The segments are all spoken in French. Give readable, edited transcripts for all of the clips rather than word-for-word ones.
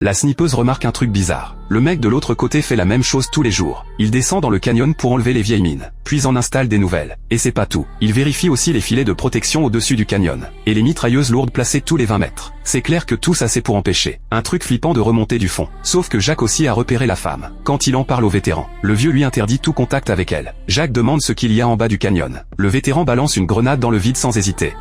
La snipeuse remarque un truc bizarre. Le mec de l'autre côté fait la même chose tous les jours. Il descend dans le canyon pour enlever les vieilles mines, puis en installe des nouvelles. Et c'est pas tout. Il vérifie aussi les filets de protection au-dessus du canyon, et les mitrailleuses lourdes placées tous les 20 mètres. C'est clair que tout ça c'est pour empêcher un truc flippant de remonter du fond. Sauf que Jacques aussi a repéré la femme. Quand il en parle au vétéran, le vieux lui interdit tout contact avec elle. Jacques demande ce qu'il y a en bas du canyon. Le vétéran balance une grenade dans le vide sans hésiter.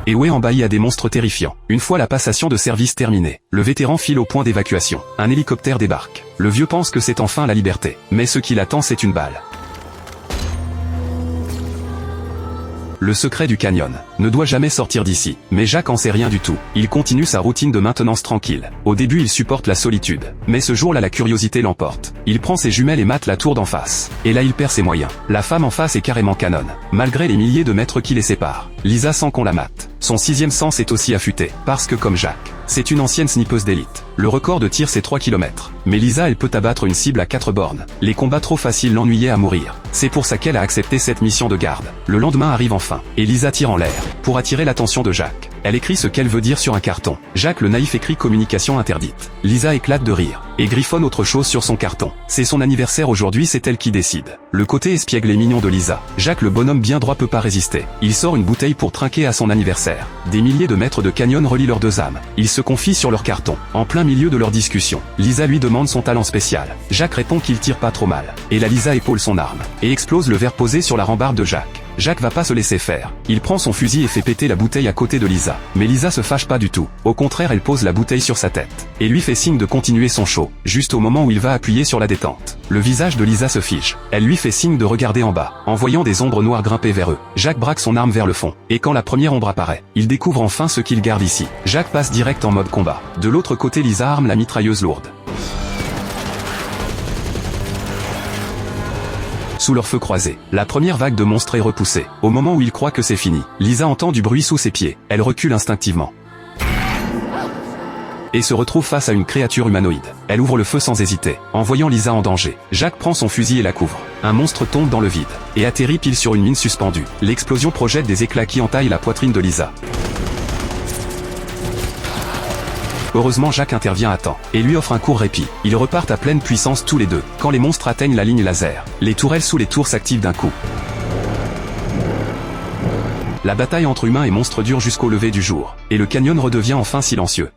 Et ouais, en bas il y a des monstres terrifiants. Une fois la passation de service terminée, le vétéran file au point d'évacuation. Un hélicoptère débarque. Le vieux pense que c'est enfin la liberté. Mais ce qui l'attend c'est une balle. Le secret du canyon ne doit jamais sortir d'ici. Mais Jacques en sait rien du tout. Il continue sa routine de maintenance tranquille. Au début il supporte la solitude. Mais ce jour-là la curiosité l'emporte. Il prend ses jumelles et mate la tour d'en face. Et là il perd ses moyens. La femme en face est carrément canon. Malgré les milliers de mètres qui les séparent. Lisa sent qu'on la mate. Son sixième sens est aussi affûté. Parce que comme Jacques, c'est une ancienne snipeuse d'élite. Le record de tir c'est 3 km. Mais Lisa elle peut abattre une cible à 4 bornes. Les combats trop faciles l'ennuyaient à mourir. C'est pour ça qu'elle a accepté cette mission de garde. Le lendemain arrive enfin. Et Lisa tire en l'air. Pour attirer l'attention de Jacques. Elle écrit ce qu'elle veut dire sur un carton. Jacques le naïf écrit communication interdite. Lisa éclate de rire. Et griffonne autre chose sur son carton. C'est son anniversaire aujourd'hui, c'est elle qui décide. Le côté espiègle et mignon de Lisa. Jacques le bonhomme bien droit peut pas résister. Il sort une bouteille pour trinquer à son anniversaire. Des milliers de mètres de canyon relient leurs deux âmes. Ils se confient sur leur carton. En plein milieu de leur discussion, Lisa lui demande son talent spécial. Jacques répond qu'il tire pas trop mal. Et la Lisa épaule son arme. Et explose le verre posé sur la rambarde de Jacques. Jacques va pas se laisser faire. Il prend son fusil et fait péter la bouteille à côté de Lisa. Mais Lisa se fâche pas du tout. Au contraire, elle pose la bouteille sur sa tête. Et lui fait signe de continuer son show. Juste au moment où il va appuyer sur la détente. Le visage de Lisa se fige. Elle lui fait signe de regarder en bas. En voyant des ombres noires grimper vers eux. Jacques braque son arme vers le fond. Et quand la première ombre apparaît, il découvre enfin ce qu'il garde ici. Jacques passe direct en mode combat. De l'autre côté, Lisa arme la mitrailleuse lourde. Sous leur feu croisé, la première vague de monstres est repoussée. Au moment où il croit que c'est fini, Lisa entend du bruit sous ses pieds. Elle recule instinctivement. Et se retrouve face à une créature humanoïde. Elle ouvre le feu sans hésiter. En voyant Lisa en danger, Jacques prend son fusil et la couvre. Un monstre tombe dans le vide. Et atterrit pile sur une mine suspendue. L'explosion projette des éclats qui entaillent la poitrine de Lisa. Heureusement Jacques intervient à temps, et lui offre un court répit. Ils repartent à pleine puissance tous les deux. Quand les monstres atteignent la ligne laser, les tourelles sous les tours s'activent d'un coup. La bataille entre humains et monstres dure jusqu'au lever du jour, et le canyon redevient enfin silencieux.